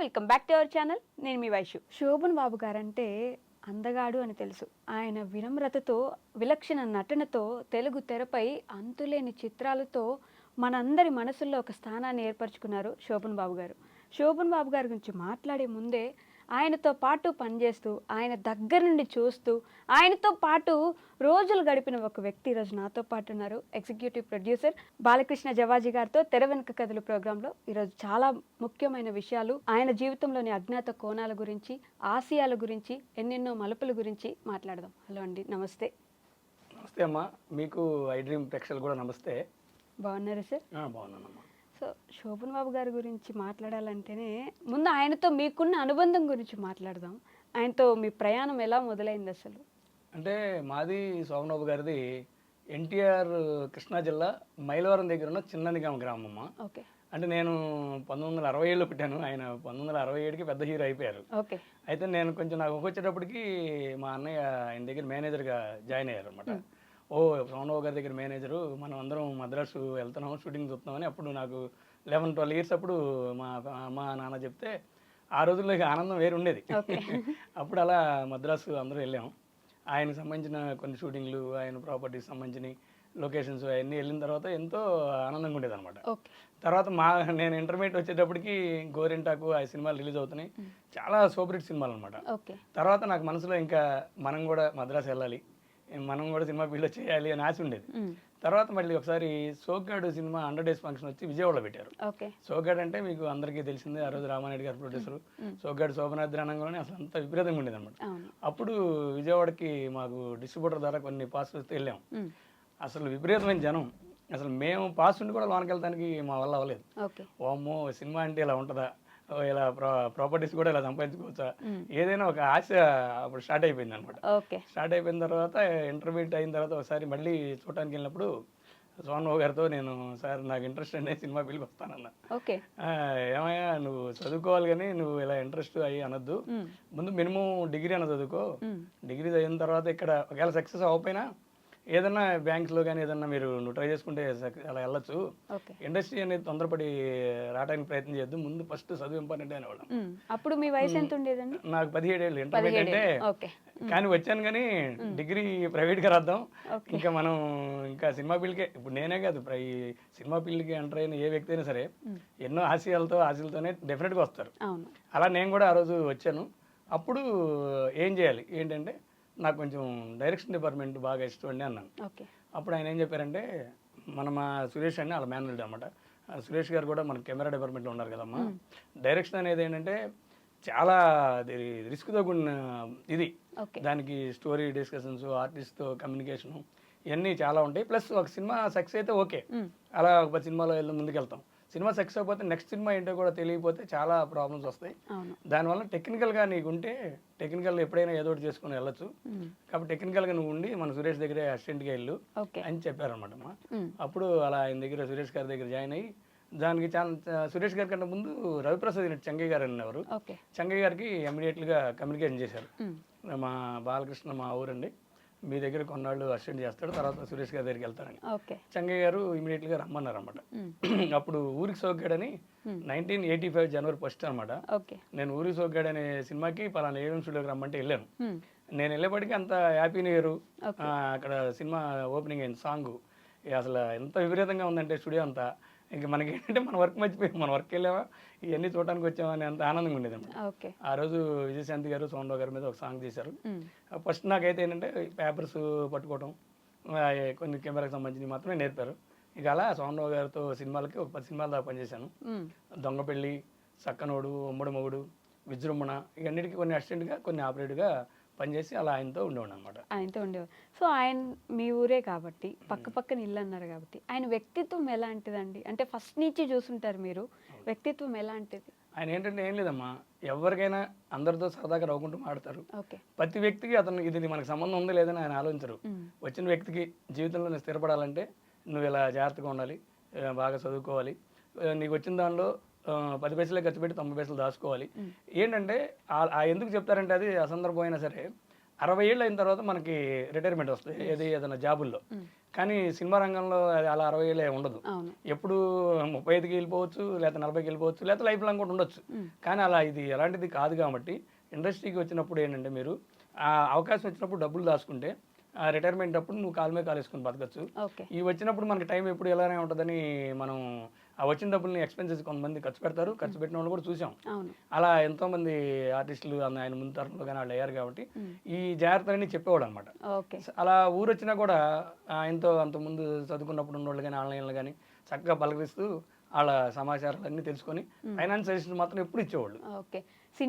Welcome back to our channel. నేను మీ వైషు. శోభన్ బాబు guarantee అందగాడు అని తెలుసు. ఆయన వినమ్రతతో, విలక్షణ నటనతో, తెలుగు తెరపై అంతులేని చిత్రాలతో మనందరి మనసుల్లో ఒక స్థానాన్ని ఏర్పరచుకున్నారు శోభన్ బాబు గారు. శోభన్ బాబు గారి గురించి మాట్లాడే ముందే ఆయనతో పాటు పనిచేస్తూ, ఆయన దగ్గర నుండి చూస్తూ, ఆయనతో పాటు రోజులు గడిపిన ఒక వ్యక్తి ఈరోజు నాతో పాటు ఉన్నారు. ఎగ్జిక్యూటివ్ ప్రొడ్యూసర్ బాలకృష్ణ జవాజీ గారితో తెర వెనుక కథలు ప్రోగ్రాంలో ఈరోజు చాలా ముఖ్యమైన విషయాలు, ఆయన జీవితంలోని అజ్ఞాత కోణాల గురించి, ఆశయాల గురించి, ఎన్నెన్నో మలుపుల గురించి మాట్లాడదాం. హలో అండి, నమస్తే. నమస్తే అమ్మా. మీకు ఐ డ్రీమ్ ప్రేక్షకులు కూడా నమస్తే. బాగున్నారా సార్? బాగున్నానమ్మా. సో శోభన్ బాబు గారి గురించి మాట్లాడాలంటేనే ముందు ఆయనతో మీకున్న అనుబంధం గురించి మాట్లాడదాం. ఆయనతో మీ ప్రయాణం ఎలా మొదలైంది అసలు? అంటే మాది శోభన్ బాబు గారిది ఎన్టీఆర్ కృష్ణా జిల్లా మైలవరం దగ్గర ఉన్న చిన్ననిగామ గ్రామం అమ్మ. ఓకే. అంటే నేను 1967లో పుట్టాను. ఆయన 1967కి పెద్ద హీరో అయిపోయారు. ఓకే. అయితే నేను కొంచెం నాకు వచ్చేటప్పటికి మా అన్నయ్య ఆయన దగ్గర మేనేజర్గా జాయిన్ అయ్యారు అనమాట. శోభన్ బాబు గారి దగ్గర మేనేజరు, మనం అందరం మద్రాసు వెళ్తున్నాం, షూటింగ్ చూస్తున్నామని అప్పుడు నాకు 11-12 ఇయర్స్ అప్పుడు మా అమ్మ నాన్న చెప్తే ఆ రోజుల్లో ఇక ఆనందం వేరు ఉండేది. అప్పుడు అలా మద్రాసు అందరూ వెళ్ళాం. ఆయనకు సంబంధించిన కొన్ని షూటింగ్లు, ఆయన ప్రాపర్టీస్ సంబంధించిన లొకేషన్స్ అవన్నీ వెళ్ళిన తర్వాత ఎంతో ఆనందంగా ఉండేది అనమాట. తర్వాత నేను ఇంటర్మీడియట్ వచ్చేటప్పటికి గోరింటాకు ఆ సినిమాలు రిలీజ్ అవుతున్నాయి. చాలా సూపర్ హిట్ సినిమాలు అనమాట. తర్వాత నాకు మనసులో ఇంకా మనం కూడా మద్రాసు వెళ్ళాలి, మనం కూడా సినిమా ఫీల్డ్లో చేయాలి అని ఆశ ఉండేది. తర్వాత మళ్ళీ ఒకసారి సోగ్గాడు సినిమా 100 డేస్ ఫంక్షన్ వచ్చి విజయవాడలో పెట్టారు. సోగ్గాడు అంటే మీకు అందరికీ తెలిసిందే, ఆ రోజు రామారెడ్డి గారు ప్రొడ్యూసర్. సోగ్గాడు శోభనాద్రి అనగానే అసలు అంత విపరీతంగా ఉండేది అనమాట. అప్పుడు విజయవాడకి మాకు డిస్ట్రిబ్యూటర్ ద్వారా కొన్ని పాస్ వస్తే వెళ్ళాం. అసలు విపరీతమైన జనం. అసలు మేము పాస్ ఉండి కూడా లోనికి వెళ్ళడానికి మా వల్ల అవ్వలేదు. ఓమ్మో, సినిమా అంటే ఇలా ఉంటుందా, ఇలా ప్రాపర్టీస్ కూడా ఇలా సంపాదించుకోవచ్చా, ఏదైనా ఒక ఆశ అప్పుడు స్టార్ట్ అయిపోయింది అనమాట. స్టార్ట్ అయిపోయిన తర్వాత ఇంటర్మీడియట్ అయిన తర్వాత ఒకసారి మళ్ళీ చూడటానికి వెళ్ళినప్పుడు శోభన్ బాబు గారితో నేను, సార్ నాకు ఇంట్రెస్ట్ అనే సినిమా ఫీల్డ్కి వస్తానన్నా. ఏమయ్యా, నువ్వు చదువుకోవాలి కానీ నువ్వు ఇలా ఇంట్రెస్ట్ అయ్యి అనొద్దు, ముందు మినిమం డిగ్రీ అన్న చదువుకో, డిగ్రీ అయిన తర్వాత ఇక్కడ ఒకవేళ సక్సెస్ అవ్వకపోయినా ఏదన్నా బ్యాంక్స్లో కానీ ఏదన్నా నువ్వు ట్రై చేసుకుంటే అలా వెళ్ళొచ్చు, ఇండస్ట్రీ అనేది తొందరపడి రావడానికి ప్రయత్నం చేయొద్దు, ముందు ఫస్ట్ చదువు ఇంపార్టెంట్ అనేవాళ్ళం. అప్పుడు మీ వయసు ఎంత ఉండేదండి? నాకు 17 ఏళ్ళు. ఇంటర్మీడియట్ అంటే కానీ వచ్చాను కానీ డిగ్రీ ప్రైవేట్గా రాద్దాం, ఇంకా మనం ఇంకా సినిమా ఫీల్డ్కే, ఇప్పుడు నేనే కాదు ఈ సినిమా ఫీల్డ్కి ఎంటర్ అయిన ఏ వ్యక్తి అయినా సరే ఎన్నో ఆశలతోనే డెఫినెట్గా వస్తారు. అలా నేను కూడా ఆ రోజు వచ్చాను. అప్పుడు ఏం చేయాలి ఏంటంటే, నాకు కొంచెం డైరెక్షన్ డిపార్ట్మెంట్ బాగా ఇష్టం అండి అన్నాను. అప్పుడు ఆయన ఏం చెప్పారంటే, మా సురేష్ అని వాళ్ళ మేనేజర్ అనమాట. సురేష్ గారు కూడా మన కెమెరా డిపార్ట్మెంట్లో ఉన్నారు కదమ్మా. డైరెక్షన్ అనేది ఏంటంటే చాలా రిస్క్తో కూడిన ఇది. దానికి స్టోరీ డిస్కషన్స్, ఆర్టిస్ట్తో కమ్యూనికేషను, ఇవన్నీ చాలా ఉంటాయి. ప్లస్ ఒక సినిమా సక్సెస్ అయితే ఓకే, అలా ఒక సినిమాలో ముందుకెళ్తాం. సినిమా సక్సెస్ అయిపోతే నెక్స్ట్ సినిమా ఏంటో కూడా తెలియకపోతే చాలా ప్రాబ్లమ్స్ వస్తాయి. దానివల్ల టెక్నికల్గా నీకుంటే టెక్నికల్ ఎప్పుడైనా ఏదో ఒకటి చేసుకుని వెళ్ళొచ్చు. కాబట్టి టెక్నికల్గా నువ్వు ఉండి మన సురేష్ దగ్గరే అసిస్టెంట్గా వెళ్ళు అని చెప్పారనమాట. అప్పుడు అలా ఆయన దగ్గర సురేష్ గారి దగ్గర జాయిన్ అయ్యి, దానికి సురేష్ గారి కంటే ముందు రవిప్రసాద్ చెంగయ్య గారు అనేవారు. చెంగయ్య గారికి ఇమ్మీడియట్గా కమ్యూనికేషన్ చేశారు, మా బాలకృష్ణ మా ఊరండి, మీ దగ్గర కొన్నాళ్ళు అసిస్టెంట్ చేస్తాడు, తర్వాత సురేష్ గారి దగ్గరికి వెళ్తారని. చెంగయ్య గారు ఇమీడియట్గా రమ్మన్నారు అనమాట. అప్పుడు ఊరికి సోగ్గాడని 1985 జనవరి 1 అనమాట. నేను ఊరికి సోగ్గాడు అనే సినిమాకి పలానా ఏఎం స్టూడియోకి రమ్మంటే వెళ్ళాను. నేను వెళ్ళేప్పటికీ అంత హ్యాపీ న్యూ ఇయర్, అక్కడ సినిమా ఓపెనింగ్ అయింది, సాంగ్ అసలు ఎంత విపరీతంగా ఉందంటే స్టూడియో అంతా. ఇంకా మనకి ఏంటంటే మన వర్క్ మర్చిపోయాం, మన వర్క్ వెళ్ళావా ఇవన్నీ చూడటానికి వచ్చామని అంత ఆనందంగా ఉండేది అనమాట. ఆ రోజు విజయశాంతి గారు శోభన్ బాబు గారి మీద ఒక సాంగ్ చేశారు. ఫస్ట్ నాకైతే ఏంటంటే పేపర్స్ పట్టుకోవడం, కొన్ని కెమెరాకి సంబంధించి మాత్రమే నేర్పారు. ఇక అలా శోభన్ బాబు గారితో సినిమాలకి ఒక 10 సినిమాల దాకా పనిచేశాను. దొంగపెళ్ళి, సక్కనోడు, ఉమ్మడి మొగుడు, విజృంభణ, ఇవన్నిటికీ కొన్ని అసిస్టెంట్గా, కొన్ని ఆపరేటర్గా పనిచేసి అలా ఆయనతో ఉండేవాడు అనమాట. ఆయనతో ఉండేవాడు. సో ఆయన మీ ఊరే కాబట్టి, పక్క పక్కన ఇల్లు అన్నారు కాబట్టి, ఆయన వ్యక్తిత్వం ఎలాంటిదండి? అంటే ఫస్ట్ నుంచి చూసుంటారు మీరు, వ్యక్తిత్వం ఎలాంటిది? ఆయన ఏంటంటే ఏం లేదమ్మా, ఎవరికైనా అందరితో సరదాగా నవ్వుకుంటూ మాడతారు. ప్రతి వ్యక్తికి అతను ఇది మనకు సంబంధం ఉందా లేదని ఆయన ఆలోచించరు. వచ్చిన వ్యక్తికి జీవితంలో స్థిరపడాలంటే నువ్వు ఇలా జాగ్రత్తగా ఉండాలి, బాగా చదువుకోవాలి, నీకు వచ్చిన దానిలో 10 పైసలే ఖర్చు పెట్టి 90 పైసలు దాచుకోవాలి. ఏంటంటే ఎందుకు చెప్తారంటే, అది అసందర్భం అయినా సరే 60 ఏళ్ళు అయిన తర్వాత మనకి రిటైర్మెంట్ వస్తుంది ఏదైనా జాబుల్లో. కానీ సినిమా రంగంలో అది అలా 60 ఏళ్ళే ఉండదు. ఎప్పుడు 35కి వెళ్ళిపోవచ్చు, లేకపోతే 40కి వెళ్ళిపోవచ్చు, లేకపోతే లైఫ్ లాంగ్ కూడా ఉండొచ్చు. కానీ అలా ఇది అలాంటిది కాదు కాబట్టి ఇండస్ట్రీకి వచ్చినప్పుడు ఏంటంటే మీరు ఆ అవకాశం వచ్చినప్పుడు డబ్బులు దాచుకుంటే ఆ రిటైర్మెంట్ అప్పుడు నువ్వు కాలు మీద కాలు వేసుకుని బతకచ్చు. ఈ వచ్చినప్పుడు మనకి టైం ఎప్పుడు ఎలానే ఉంటుందని మనం ఆ వచ్చిన డబ్బుల్ని ఎక్స్పెన్సెస్ కొంతమంది ఖర్చు పెడతారు. ఖర్చు పెట్టిన వాళ్ళు కూడా చూసాం. అలా ఎంతోమంది ఆర్టిస్టులు ఆయన ముందు తరంలో కానీ వాళ్ళు అయ్యారు కాబట్టి ఈ జాగ్రత్తలన్నీ చెప్పేవాడు అనమాట. అలా ఊరు వచ్చినా కూడా ఆయనతో అంత ముందు చదువుకున్నప్పుడు ఉన్నోళ్ళు కానీ ఆన్లైన్లో కానీ చక్కగా పలకరిస్తూ వాళ్ళ సమాచారాలు అన్నీ తెలుసుకొని ఫైనాన్స్ సజెషన్ మాత్రం ఎప్పుడు ఇచ్చేవాళ్ళు. ఓకే.